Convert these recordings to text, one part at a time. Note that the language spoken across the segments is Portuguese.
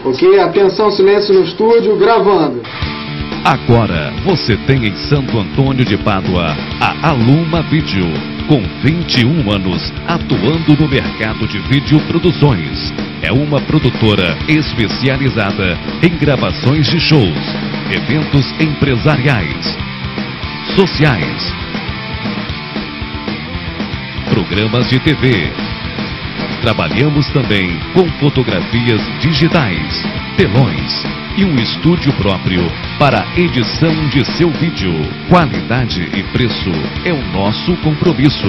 Ok, atenção, silêncio no estúdio, gravando. Agora você tem em Santo Antônio de Pádua a Aluma Vídeo, com 21 anos atuando no mercado de videoproduções. É uma produtora especializada em gravações de shows, eventos empresariais, sociais, programas de TV. Trabalhamos também com fotografias digitais, telões e um estúdio próprio para a edição de seu vídeo. Qualidade e preço é o nosso compromisso.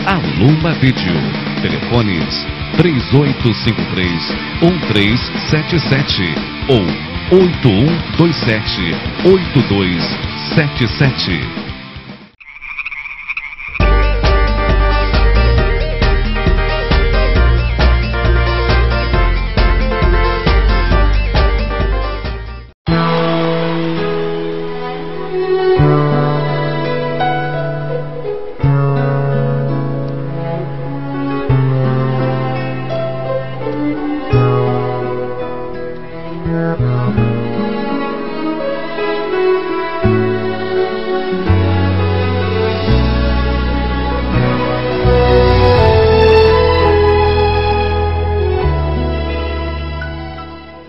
Aluma Vídeo. Telefones 3853-1377 ou 8127-8277.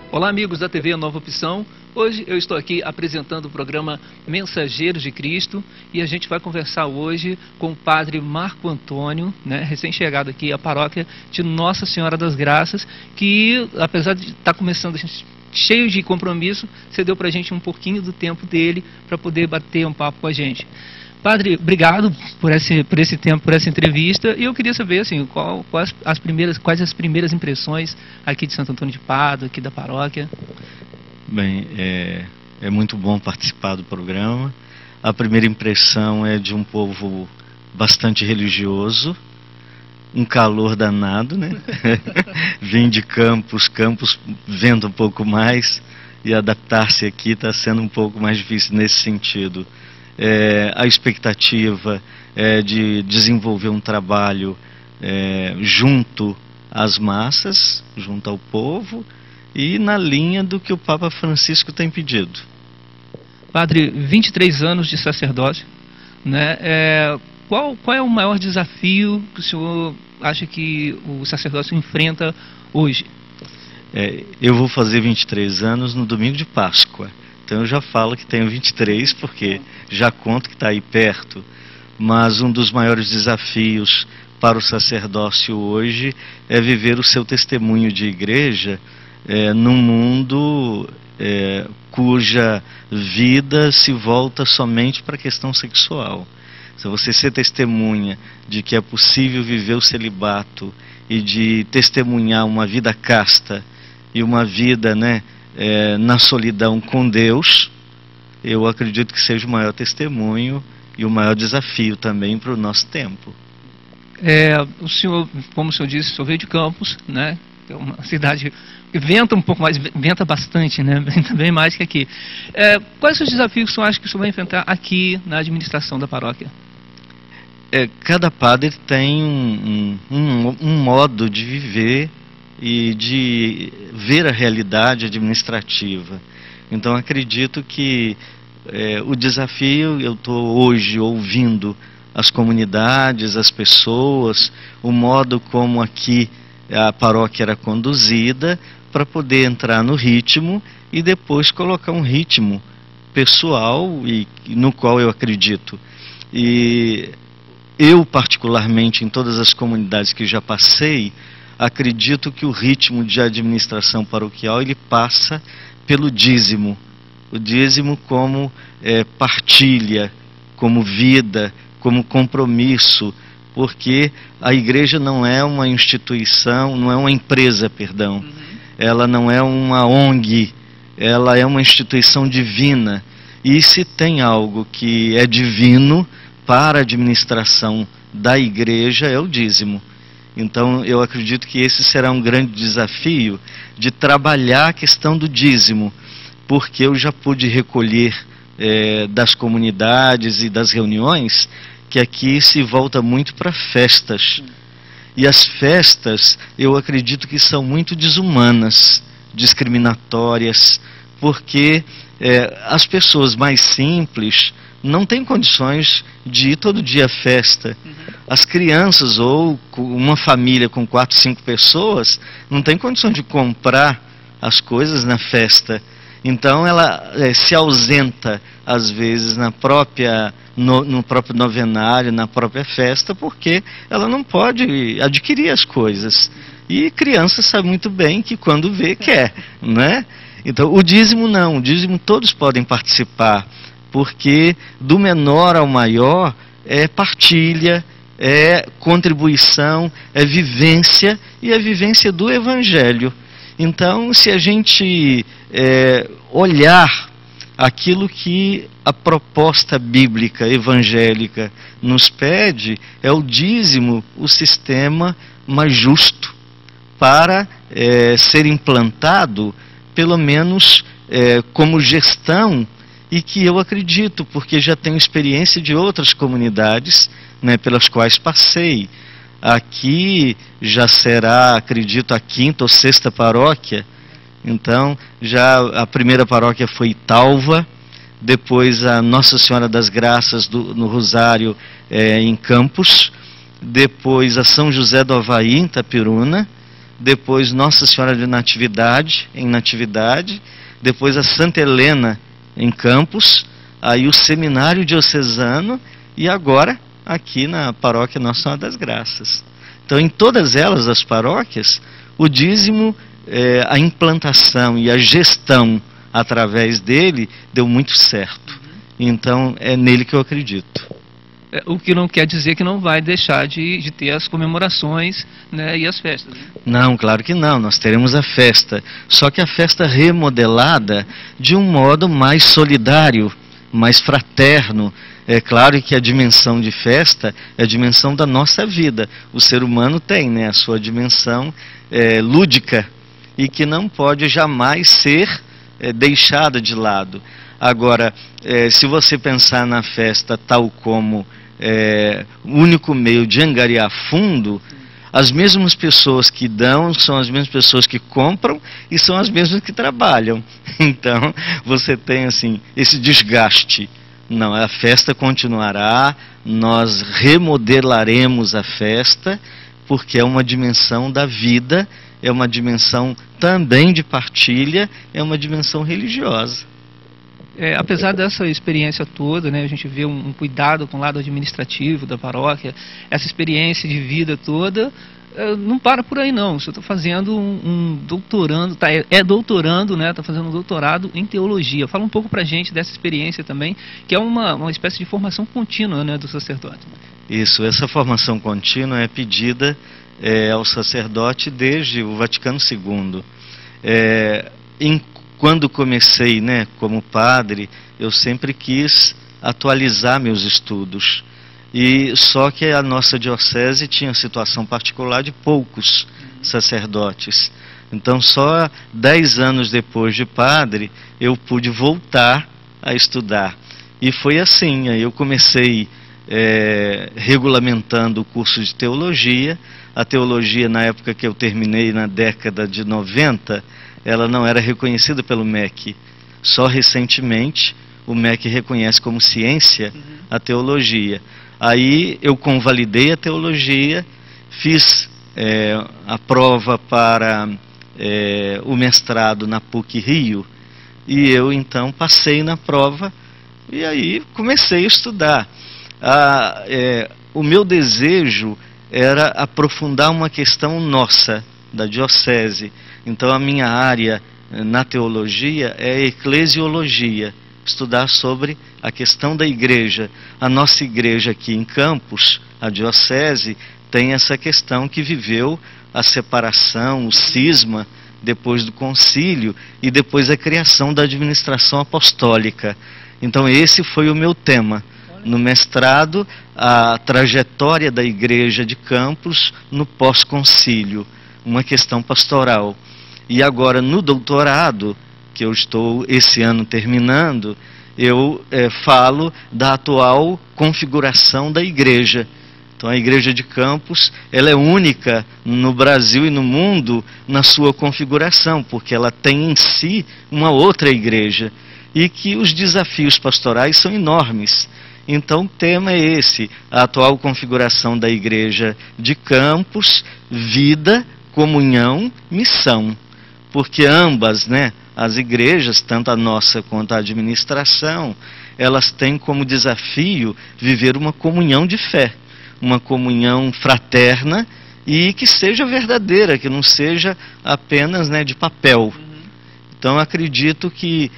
Olá amigos da TV Nova Opção, hoje eu estou aqui apresentando o programa Mensageiros de Cristo e a gente vai conversar hoje com o padre Marco Antônio, recém-chegado aqui à paróquia de Nossa Senhora das Graças, que apesar de estar começando cheio de compromisso, cedeu para a gente um pouquinho do tempo dele para poder bater um papo com a gente. Padre, obrigado por esse tempo, por essa entrevista. E eu queria saber assim, quais as primeiras impressões aqui de Santo Antônio de Pádua, aqui da paróquia. Bem, é muito bom participar do programa. A primeira impressão é de um povo bastante religioso, um calor danado, né? Vim de Campos vendo um pouco mais, e adaptar-se aqui está sendo um pouco mais difícil nesse sentido. A expectativa é de desenvolver um trabalho junto às massas, junto ao povo e na linha do que o Papa Francisco tem pedido. Padre, 23 anos de sacerdócio, qual é o maior desafio que o senhor acha que o sacerdócio enfrenta hoje? Eu vou fazer 23 anos no domingo de Páscoa. Então eu já falo que tenho 23 porque já conto que está aí perto. Mas um dos maiores desafios para o sacerdócio hoje é viver o seu testemunho de igreja num mundo cuja vida se volta somente para a questão sexual. Se você ser testemunha de que é possível viver o celibato e de testemunhar uma vida casta e uma vida, na solidão com Deus, eu acredito que seja o maior testemunho e o maior desafio também para o nosso tempo. O senhor, como o senhor disse, o senhor veio de Campos, que é uma cidade que venta um pouco mais, venta bastante, venta bem mais que aqui. Quais são os desafios que o senhor acha que o senhor vai enfrentar aqui na administração da paróquia? Cada padre tem um modo de viver e de ver a realidade administrativa. Então acredito que o desafio, eu estou hoje ouvindo as comunidades, as pessoas, o modo como aqui a paróquia era conduzida, para poder entrar no ritmo e depois colocar um ritmo pessoal e no qual eu acredito. E eu particularmente, em todas as comunidades que já passei, acredito que o ritmo de administração paroquial ele passa pelo dízimo. O dízimo como partilha, como vida, como compromisso, porque a igreja não é uma instituição, não é uma empresa, perdão. Ela não é uma ONG, ela é uma instituição divina. E se tem algo que é divino para a administração da igreja, é o dízimo. Então eu acredito que esse será um grande desafio de trabalhar a questão do dízimo, porque eu já pude recolher das comunidades e das reuniões que aqui se volta muito para festas. E as festas eu acredito que são muito desumanas, discriminatórias, porque as pessoas mais simples não têm condições de ir todo dia à festa. As crianças ou uma família com 4, 5 pessoas não tem condições de comprar as coisas na festa. Então ela se ausenta às vezes no próprio novenário, na própria festa, porque ela não pode adquirir as coisas. E criança sabe muito bem que quando vê, quer, né? Então o dízimo não, o dízimo todos podem participar, porque do menor ao maior é partilha, é contribuição, é vivência, e a vivência do Evangelho. Então, se a gente olhar aquilo que a proposta bíblica, evangélica, nos pede, é o dízimo, o sistema mais justo para ser implantado, pelo menos como gestão, e que eu acredito, porque já tenho experiência de outras comunidades, né, pelas quais passei. Aqui já será, acredito, a 5ª ou 6ª paróquia. Então, já a primeira paróquia foi Italva, depois a Nossa Senhora das Graças no Rosário, em Campos, depois a São José do Havaí, em Itapiruna, depois Nossa Senhora de Natividade, em Natividade, depois a Santa Helena, em Campos, aí o Seminário Diocesano, e agora aqui na paróquia Nossa Senhora das Graças. Então, em todas elas, as paróquias, o dízimo, a implantação e a gestão através dele deu muito certo. Então, é nele que eu acredito. O que não quer dizer que não vai deixar de ter as comemorações, né, e as festas. Não, claro que não. Nós teremos a festa. Só que a festa remodelada de um modo mais solidário, mais fraterno. É claro que a dimensão de festa é a dimensão da nossa vida. O ser humano tem, né, a sua dimensão lúdica, e que não pode jamais ser deixada de lado. Agora, se você pensar na festa tal como o único meio de angariar fundo, as mesmas pessoas que dão são as mesmas pessoas que compram e são as mesmas que trabalham. Então, você tem assim esse desgaste. Não, a festa continuará, nós remodelaremos a festa, porque é uma dimensão da vida, é uma dimensão também de partilha, é uma dimensão religiosa. Apesar dessa experiência toda, né, a gente vê um cuidado com o lado administrativo da paróquia, essa experiência de vida toda, não para por aí não. Você está fazendo um doutorando, doutorando, né, está fazendo um doutorado em teologia. Fala um pouco para a gente dessa experiência também, que é uma espécie de formação contínua, né, do sacerdote. Isso, essa formação contínua é pedida ao sacerdote desde o Vaticano II. Quando comecei, né, como padre, eu sempre quis atualizar meus estudos. E só que a nossa diocese tinha situação particular de poucos sacerdotes. Então, só 10 anos depois de padre, eu pude voltar a estudar. E foi assim, aí eu comecei regulamentando o curso de teologia. A teologia, na época que eu terminei, na década de 90, ela não era reconhecida pelo MEC. Só recentemente o MEC reconhece como ciência a teologia. Aí eu convalidei a teologia, fiz a prova para o mestrado na PUC Rio, e eu então passei na prova, e aí comecei a estudar. O meu desejo era aprofundar uma questão nossa, da diocese. Então a minha área na teologia é eclesiologia, estudar sobre a questão da igreja. A nossa igreja aqui em Campos, a diocese, tem essa questão que viveu a separação, o cisma, depois do concílio e depois a criação da administração apostólica. Então esse foi o meu tema. No mestrado, a trajetória da igreja de Campos no pós-concílio, uma questão pastoral. E agora no doutorado, que eu estou esse ano terminando, eu falo da atual configuração da igreja, Então a igreja de Campos, ela é única no Brasil e no mundo na sua configuração, porque ela tem em si uma outra igreja, e que os desafios pastorais são enormes. Então o tema é esse, a atual configuração da igreja de Campos: vida, comunhão, missão. Porque ambas, né, as igrejas, tanto a nossa quanto a administração, elas têm como desafio viver uma comunhão de fé, uma comunhão fraterna e que seja verdadeira, que não seja apenas, né, de papel. Então acredito que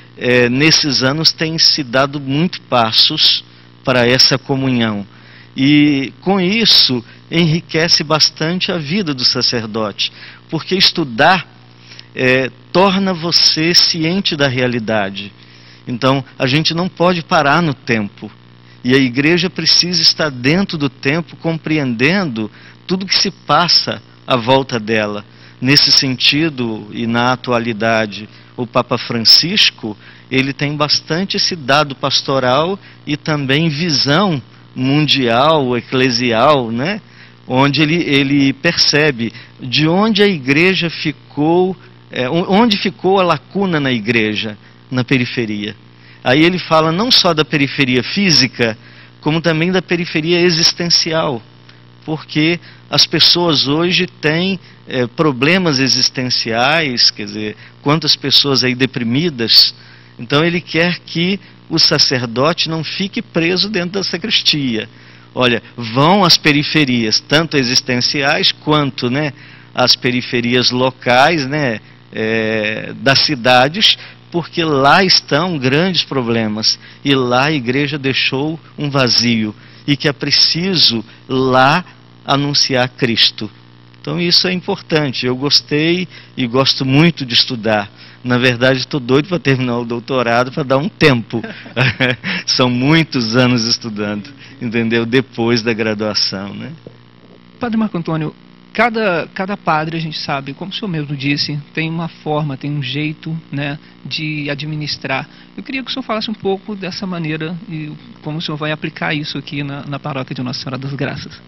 nesses anos tem se dado muito passos para essa comunhão, e com isso enriquece bastante a vida do sacerdote, porque estudar torna você ciente da realidade. Então a gente não pode parar no tempo, e a igreja precisa estar dentro do tempo, compreendendo tudo que se passa à volta dela. Nesse sentido, e na atualidade, o Papa Francisco, ele tem bastante esse dado pastoral e também visão mundial, eclesial, né? Onde ele percebe de onde a igreja ficou, onde ficou a lacuna na igreja, na periferia. Aí ele fala não só da periferia física, como também da periferia existencial, porque as pessoas hoje têm problemas existenciais, quer dizer, quantas pessoas aí deprimidas. Então ele quer que o sacerdote não fique preso dentro da sacristia. Olha, vão às periferias, tanto existenciais quanto, né, as periferias locais, né, das cidades, porque lá estão grandes problemas, e lá a igreja deixou um vazio, e que é preciso lá anunciar Cristo. Então isso é importante. Eu gostei e gosto muito de estudar. Na verdade, estou doido para terminar o doutorado, para dar um tempo. São muitos anos estudando, entendeu? Depois da graduação, né? Padre Marco Antônio, cada padre, a gente sabe, como o senhor mesmo disse, tem uma forma, tem um jeito, né, de administrar. Eu queria que o senhor falasse um pouco dessa maneira e como o senhor vai aplicar isso aqui na paróquia de Nossa Senhora das Graças.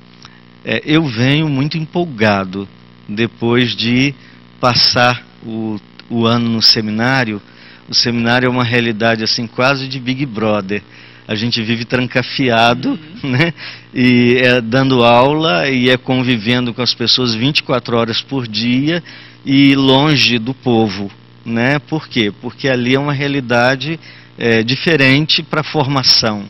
Eu venho muito empolgado depois de passar o ano no seminário. O seminário é uma realidade assim quase de Big Brother. A gente vive trancafiado, né? E dando aula e convivendo com as pessoas 24 horas por dia e longe do povo, né? Por quê? Porque ali é uma realidade diferente para a formação.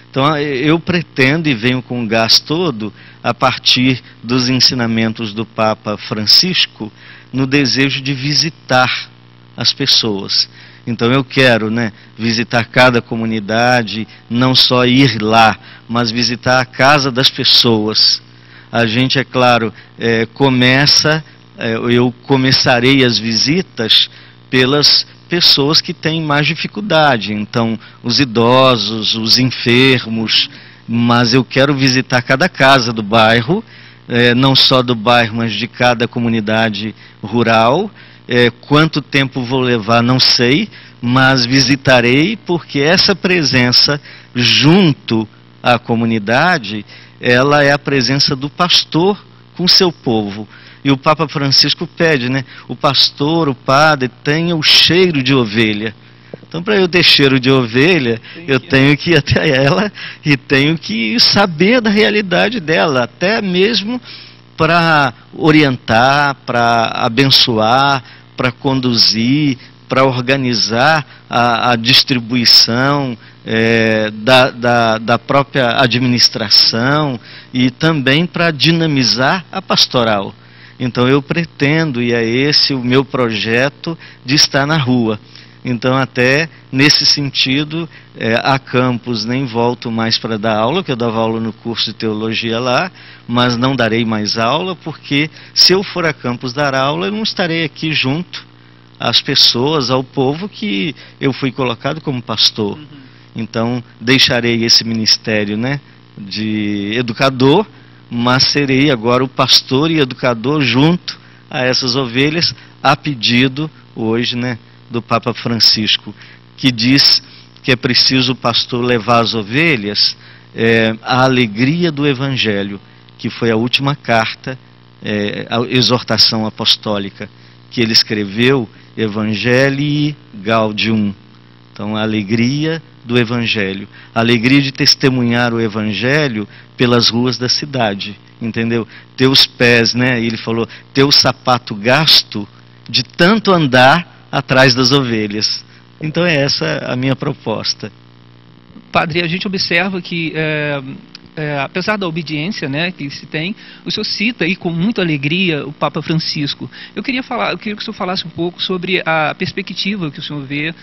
Então eu pretendo e venho com o gás todo a partir dos ensinamentos do Papa Francisco no desejo de visitar as pessoas. Então eu quero, né, visitar cada comunidade, não só ir lá, mas visitar a casa das pessoas. A gente, é claro, eu começarei as visitas pelas pessoas que têm mais dificuldade, então os idosos, os enfermos, mas eu quero visitar cada casa do bairro, não só do bairro, mas de cada comunidade rural. Quanto tempo vou levar, não sei, mas visitarei, porque essa presença junto à comunidade, ela é a presença do pastor com seu povo. E o Papa Francisco pede, né, o pastor, o padre, tenha o cheiro de ovelha. Então, para eu ter cheiro de ovelha, eu tenho que ir até ela e tenho que saber da realidade dela, até mesmo para orientar, para abençoar, para conduzir, para organizar a distribuição da própria administração e também para dinamizar a pastoral. Então eu pretendo, e é esse o meu projeto, de estar na rua. Então até nesse sentido, a Campos nem volto mais para dar aula, que eu dava aula no curso de teologia lá, mas não darei mais aula, porque se eu for a Campos dar aula, eu não estarei aqui junto às pessoas, ao povo que eu fui colocado como pastor. Então deixarei esse ministério, né, de educador, mas serei agora o pastor e educador junto a essas ovelhas, a pedido hoje, né, do Papa Francisco, que diz que é preciso o pastor levar às ovelhas a alegria do Evangelho que foi a última carta, a exortação apostólica que ele escreveu, Evangelii Gaudium. Então, a alegria do Evangelho, a alegria de testemunhar o Evangelho pelas ruas da cidade, entendeu? Teus pés, né? Ele falou, teu sapato gasto de tanto andar atrás das ovelhas. Então é essa a minha proposta. Padre, a gente observa que, apesar da obediência, né, que se tem, o senhor cita aí com muita alegria o Papa Francisco. Eu queria que o senhor falasse um pouco sobre a perspectiva que o senhor vê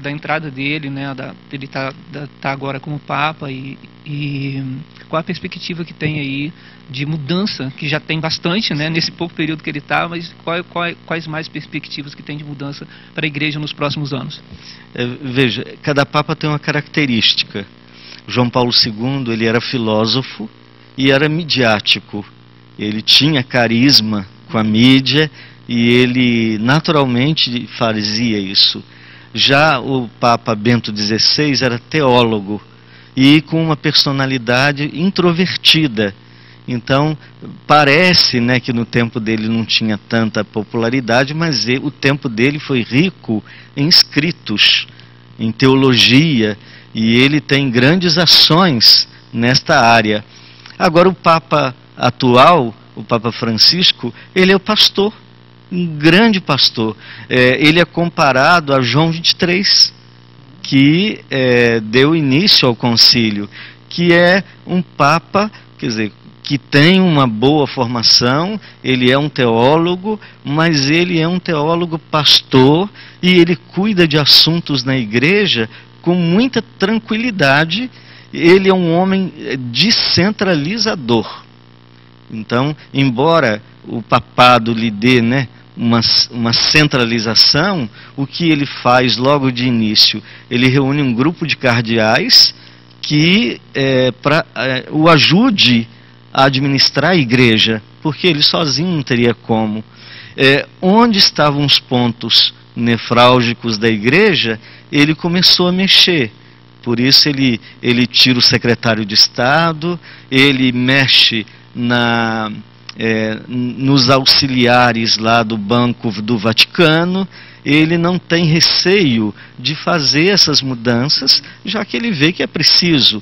da entrada dele, né, ele tá agora como Papa, e qual a perspectiva que tem aí de mudança, que já tem bastante, né, nesse pouco período que ele está, mas quais mais perspectivas que tem de mudança para a Igreja nos próximos anos? Veja, cada Papa tem uma característica. João Paulo II, ele era filósofo e era midiático. Ele tinha carisma com a mídia e ele naturalmente fazia isso. Já o Papa Bento XVI era teólogo e com uma personalidade introvertida. Então, parece, né, que no tempo dele não tinha tanta popularidade, mas o tempo dele foi rico em escritos, em teologia, e ele tem grandes ações nesta área. Agora, o Papa atual, o Papa Francisco, ele é o pastor, um grande pastor. Ele é comparado a João XXIII, que deu início ao concílio, que é um Papa, quer dizer, que tem uma boa formação, ele é um teólogo, mas ele é um teólogo pastor e ele cuida de assuntos na igreja com muita tranquilidade. Ele é um homem descentralizador. Então, embora o papado lhe dê, né, uma centralização, o que ele faz logo de início? Ele reúne um grupo de cardeais que o ajude a administrar a igreja, porque ele sozinho não teria como. Onde estavam os pontos nefrálgicos da igreja, ele começou a mexer. Por isso ele tira o secretário de Estado, ele mexe nos auxiliares lá do Banco do Vaticano. Ele não tem receio de fazer essas mudanças, já que ele vê que é preciso.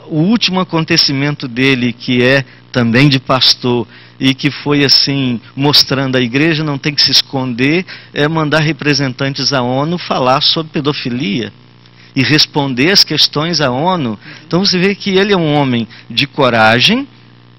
O último acontecimento dele, que é também de pastor, e que foi assim, mostrando a igreja não tem que se esconder, é mandar representantes à ONU falar sobre pedofilia e responder as questões à ONU. Então você vê que ele é um homem de coragem,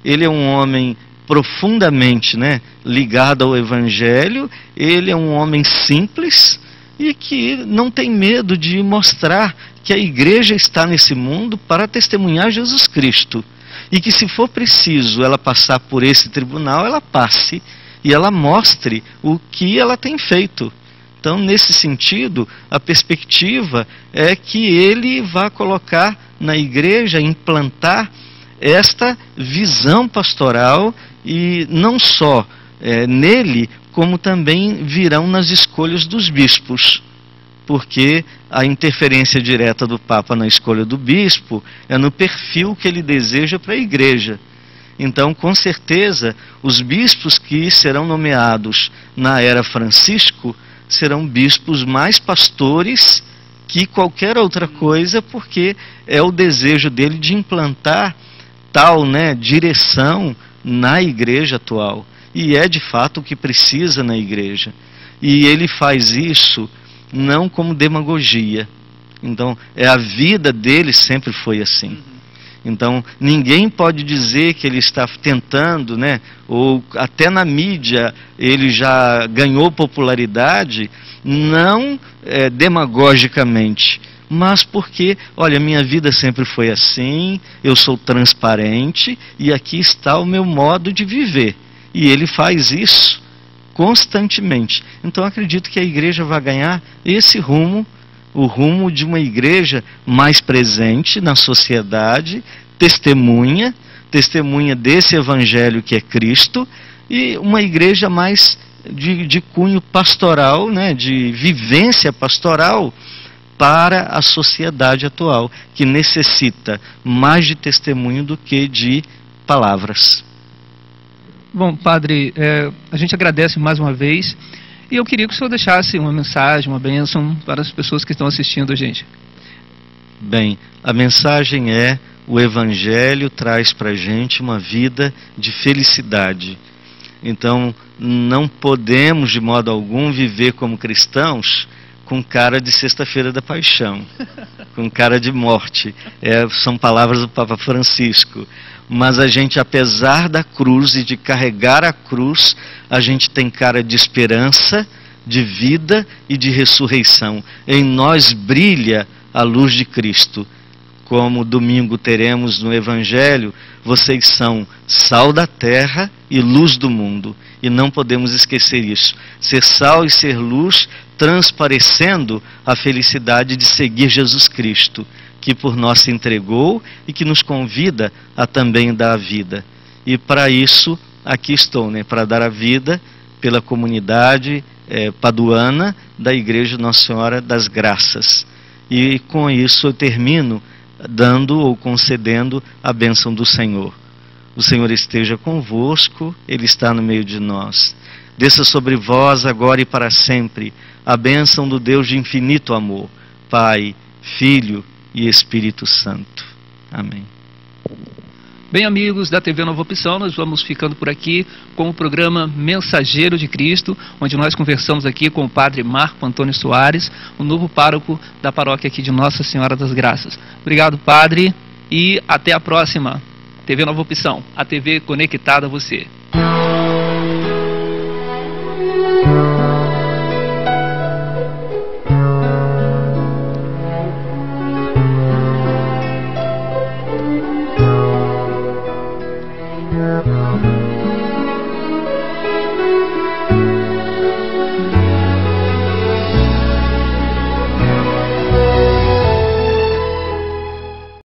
ele é um homem profundamente, né, ligado ao Evangelho, ele é um homem simples e que não tem medo de mostrar que a igreja está nesse mundo para testemunhar Jesus Cristo. E que se for preciso ela passar por esse tribunal, ela passe e ela mostre o que ela tem feito. Então, nesse sentido, a perspectiva é que ele vá colocar na igreja, implantar esta visão pastoral, e não só nele, como também virão nas escolhas dos bispos. Porque a interferência direta do Papa na escolha do bispo é no perfil que ele deseja para a igreja. Então, com certeza, os bispos que serão nomeados na era Francisco serão bispos mais pastores que qualquer outra coisa, porque é o desejo dele de implantar tal, né, direção na igreja atual. E é de fato o que precisa na igreja. E ele faz isso não como demagogia. Então, a vida dele sempre foi assim. Então, ninguém pode dizer que ele está tentando, né, ou até na mídia ele já ganhou popularidade, não demagogicamente, mas porque, olha, minha vida sempre foi assim, eu sou transparente e aqui está o meu modo de viver. E ele faz isso constantemente. Então acredito que a igreja vai ganhar esse rumo, o rumo de uma igreja mais presente na sociedade, testemunha desse evangelho que é Cristo, e uma igreja mais de cunho pastoral, né, de vivência pastoral para a sociedade atual, que necessita mais de testemunho do que de palavras. Bom, padre, a gente agradece mais uma vez e eu queria que o senhor deixasse uma mensagem, uma bênção para as pessoas que estão assistindo a gente. Bem, a mensagem é: o Evangelho traz para a gente uma vida de felicidade. Então, não podemos de modo algum viver como cristãos com cara de sexta-feira da paixão, com cara de morte. São palavras do Papa Francisco. Mas a gente, apesar da cruz e de carregar a cruz, a gente tem cara de esperança, de vida e de ressurreição. Em nós brilha a luz de Cristo. Como domingo teremos no Evangelho, vocês são sal da terra e luz do mundo. E não podemos esquecer isso. Ser sal e ser luz, transparecendo a felicidade de seguir Jesus Cristo, que por nós se entregou e que nos convida a também dar a vida. E para isso, aqui estou, para dar a vida pela comunidade paduana da Igreja Nossa Senhora das Graças. E com isso eu termino dando ou concedendo a bênção do Senhor. O Senhor esteja convosco, Ele está no meio de nós. Desça sobre vós agora e para sempre a bênção do Deus de infinito amor, Pai, Filho e Espírito Santo. Amém. Bem, amigos da TV Nova Opção, nós vamos ficando por aqui com o programa Mensageiro de Cristo, onde nós conversamos aqui com o padre Marco Antônio Soares, o novo pároco da paróquia aqui de Nossa Senhora das Graças. Obrigado, padre, e até a próxima. TV Nova Opção, a TV conectada a você.